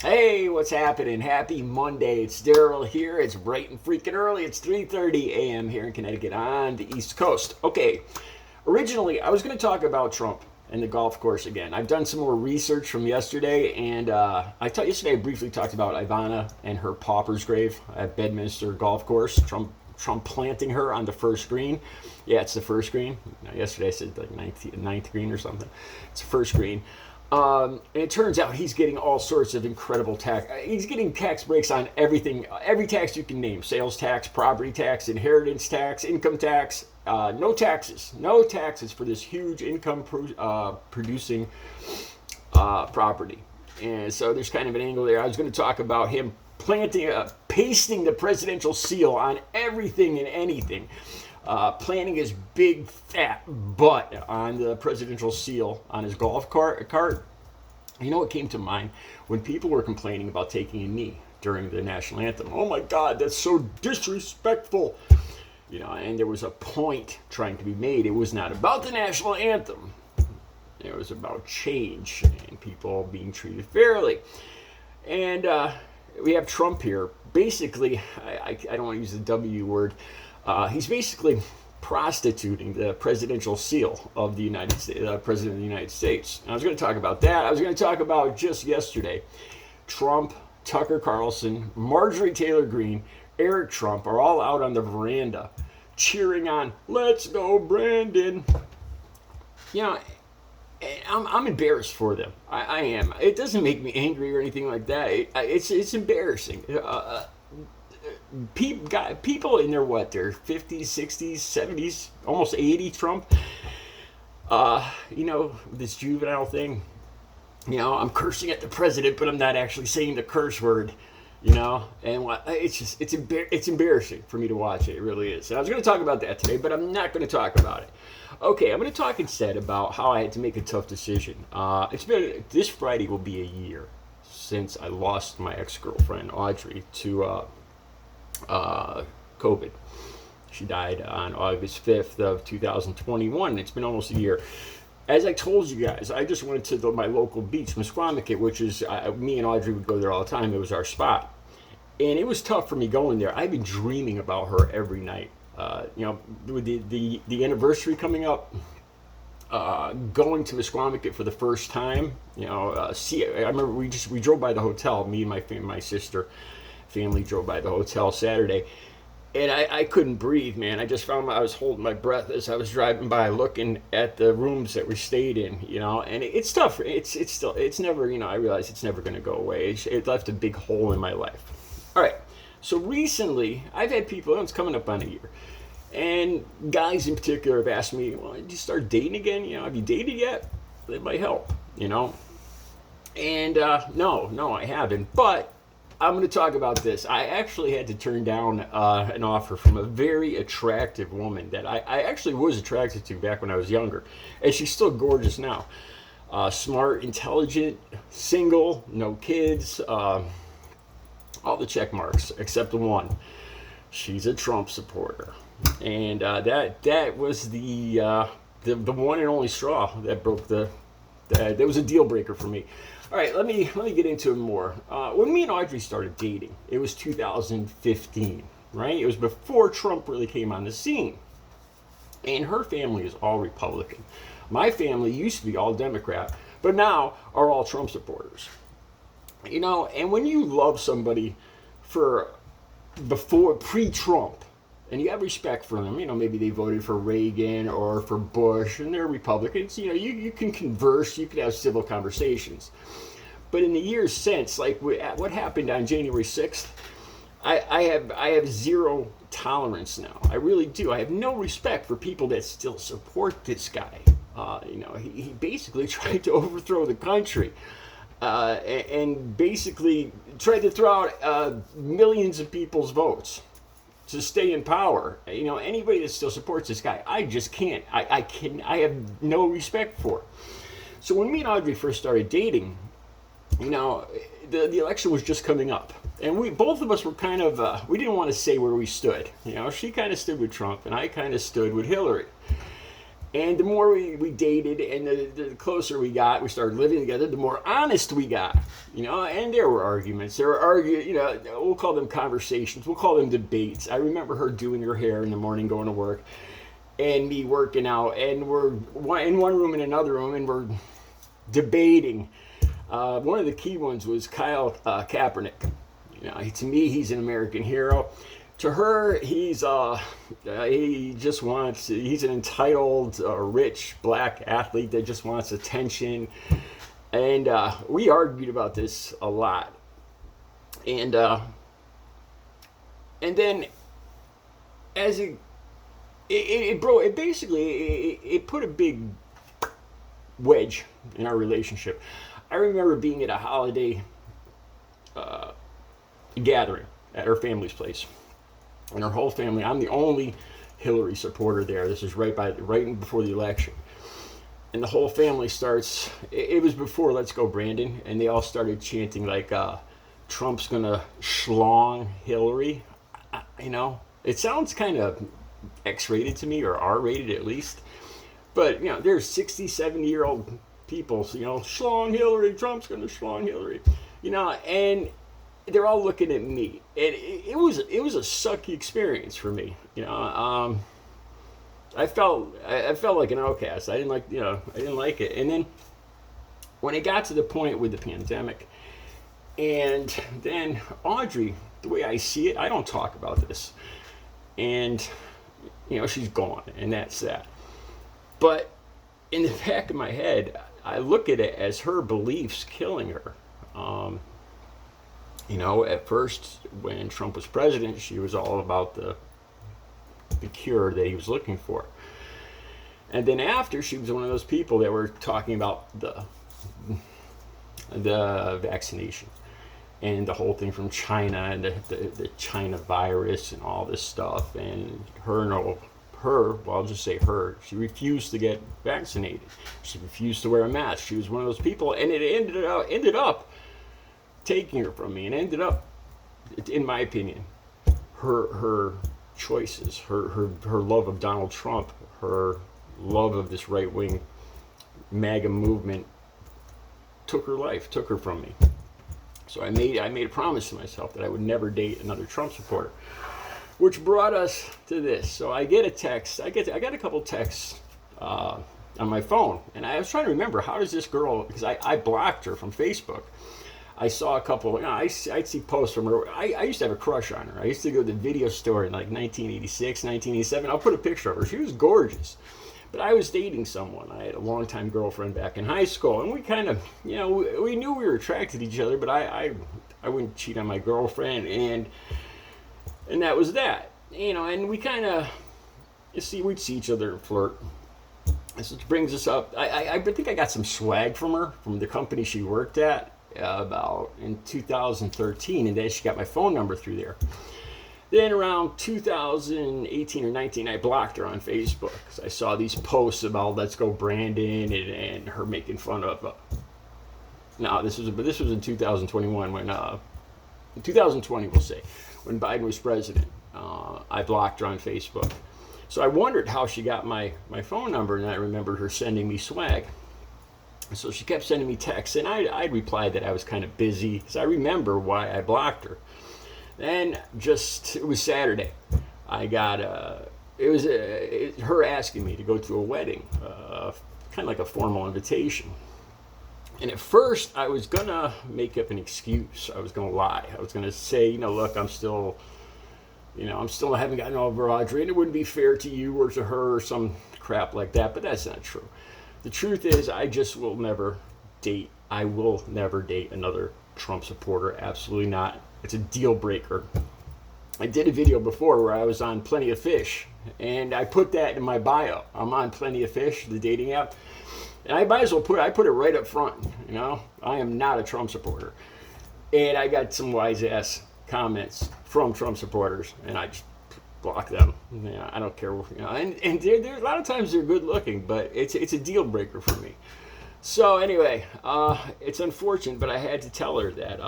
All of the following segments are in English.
Hey, what's happening? Happy Monday. It's Daryl here. It's bright and freaking early. It's 3:30 a.m. here in Connecticut on the East Coast. Okay, originally I was going to talk about Trump and the golf course again. I've done some more research from yesterday, and yesterday I briefly talked about Ivana and her pauper's grave at Bedminster Golf Course. Trump planting her on the first green. Yeah, it's the first green. Yesterday I said like ninth green or something. It's the first green. And it turns out he's getting all sorts of incredible tax. He's getting tax breaks on everything, every tax you can name: sales tax, property tax, inheritance tax, income tax. No taxes for this huge income producing property. And so there's kind of an angle there. I was going to talk about him pasting the presidential seal on everything and anything. Planting his big fat butt on the presidential seal on his golf cart. You know what came to mind? When people were complaining about taking a knee during the national anthem. Oh my God, that's so disrespectful. And there was a point trying to be made. It was not about the national anthem. It was about change and people being treated fairly. And we have Trump here. Basically, I don't want to use the W word. He's basically prostituting the presidential seal of the United States, President of the United States. And I was going to talk about that. I was going to talk about just yesterday, Trump, Tucker Carlson, Marjorie Taylor Greene, Eric Trump are all out on the veranda cheering on, "Let's go, Brandon." I'm embarrassed for them. I am. It doesn't make me angry or anything like that. It's embarrassing. People in their 50s, 60s, 70s, almost 80, Trump, this juvenile thing, I'm cursing at the president, but I'm not actually saying the curse word, and it's embarrassing for me to watch it. It really is. And I was going to talk about that today, but I'm not going to talk about it. Okay, I'm going to talk instead about how I had to make a tough decision. This Friday will be a year since I lost my ex-girlfriend, Audrey, to COVID. She died on August 5th of 2021. It's been almost a year. As I told you guys, I just went to my local beach, Misquamicut, which is, me and Audrey would go there all the time. It was our spot. And it was tough for me going there. I've been dreaming about her every night. With the anniversary coming up, going to Misquamicut for the first time, I remember we drove by the hotel, me and my sister family drove by the hotel Saturday, and I couldn't breathe, man. I just found I was holding my breath as I was driving by, looking at the rooms that we stayed in, and it's tough. It's never, I realize it's never going to go away. It left a big hole in my life. All right, so recently I've had people, it's coming up on a year, and guys in particular have asked me, well, did you start dating again? Have you dated yet? That might help, and no, I haven't, but I'm going to talk about this. I actually had to turn down an offer from a very attractive woman that I actually was attracted to back when I was younger. And she's still gorgeous now. Smart, intelligent, single, no kids, all the check marks except the one. She's a Trump supporter. And that was the one and only straw that broke that was a deal breaker for me. All right, let me get into it more. When me and Audrey started dating, it was 2015, right? It was before Trump really came on the scene. And her family is all Republican. My family used to be all Democrat, but now are all Trump supporters. And when you love somebody pre-Trump, and you have respect for them, maybe they voted for Reagan or for Bush, and they're Republicans, you can converse, you can have civil conversations. But in the years since, like what happened on January 6th, I have zero tolerance now. I really do. I have no respect for people that still support this guy. He basically tried to overthrow the country. And basically tried to throw out millions of people's votes to stay in power. Anybody that still supports this guy, I just can't. I have no respect for. So when me and Audrey first started dating, the election was just coming up, and both of us were kind of we didn't want to say where we stood. She kind of stood with Trump, and I kind of stood with Hillary. And the more we dated and the closer we got, we started living together, the more honest we got, and there were arguments. There were we'll call them conversations. We'll call them debates. I remember her doing her hair in the morning, going to work, and me working out, and we're in one room and another room, and we're debating. One of the key ones was Kyle Kaepernick. To me, he's an American hero. To her, he's an entitled, rich black athlete that just wants attention. And we argued about this a lot. And then as it put a big wedge in our relationship. I remember being at a holiday gathering at her family's place. And her whole family, I'm the only Hillary supporter there. This is right before the election. And the whole family starts, it was before Let's Go Brandon, and they all started chanting like, Trump's gonna schlong Hillary. It sounds kind of X-rated to me, or R-rated at least. But, there's 60, 70-year-old people, schlong Hillary, Trump's gonna schlong Hillary. And they're all looking at me, and it was a sucky experience for me. I felt like an outcast. I didn't like it. And then when it got to the point with the pandemic, and then Audrey, the way I see it, I don't talk about this, and she's gone, and that's that. But in the back of my head, I look at it as her beliefs killing her. At first, when Trump was president, she was all about the cure that he was looking for. And then after, she was one of those people that were talking about the vaccination and the whole thing from China and the China virus and all this stuff. And I'll just say her, she refused to get vaccinated. She refused to wear a mask. She was one of those people, and it ended up taking her from me, and ended up, in my opinion, her choices, her love of Donald Trump, her love of this right-wing MAGA movement took her from me. So I made a promise to myself that I would never date another Trump supporter, which brought us to this. So I get a text. I got a couple texts on my phone, and I was trying to remember, how does this girl, because I blocked her from Facebook. I saw a couple, I'd see posts from her. I used to have a crush on her. I used to go to the video store in like 1986, 1987. I'll put a picture of her. She was gorgeous. But I was dating someone. I had a longtime girlfriend back in high school. And we kind of, we knew we were attracted to each other, but I wouldn't cheat on my girlfriend. And that was that. And we kind of, we'd see each other and flirt. And so it brings us up. I think I got some swag from her, from the company she worked at. About in 2013, and then she got my phone number through there. Then around 2018 or 19, I blocked her on Facebook because I saw these posts about Let's Go Brandon and her making fun of. This was in 2021 when, 2020 we'll say, when Biden was president. I blocked her on Facebook, so I wondered how she got my phone number, and I remembered her sending me swag. So she kept sending me texts, and I replied that I was kind of busy, because I remember why I blocked her. Then it was Saturday. I got her asking me to go to a wedding, kind of like a formal invitation. And at first, I was gonna make up an excuse. I was gonna lie. I was gonna say, look, I haven't gotten over Audrey, and it wouldn't be fair to you or to her, or some crap like that. But that's not true. The truth is, I will never date another Trump supporter. Absolutely not. It's a deal breaker. I did a video before where I was on Plenty of Fish, and I put that in my bio. I'm on Plenty of Fish, the dating app, and I might as well put it right up front. I am not a Trump supporter, and I got some wise ass comments from Trump supporters, and I just block them. I don't care. And they're a lot of times they're good looking, but it's a deal breaker for me. So anyway, it's unfortunate, but I had to tell her that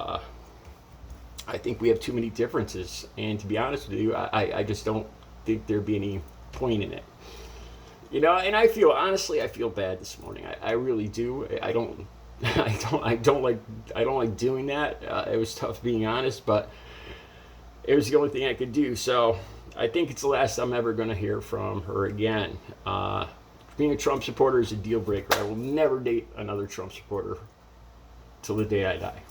I think we have too many differences, and to be honest with you, I just don't think there'd be any point in it. You know, and honestly, I feel bad this morning. I really do. I don't, I don't like doing that. It was tough being honest, but it was the only thing I could do. So I think it's the last I'm ever going to hear from her again. Being a Trump supporter is a deal breaker. I will never date another Trump supporter till the day I die.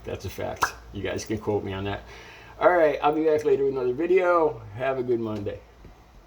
That's a fact. You guys can quote me on that. All right, I'll be back later with another video. Have a good Monday.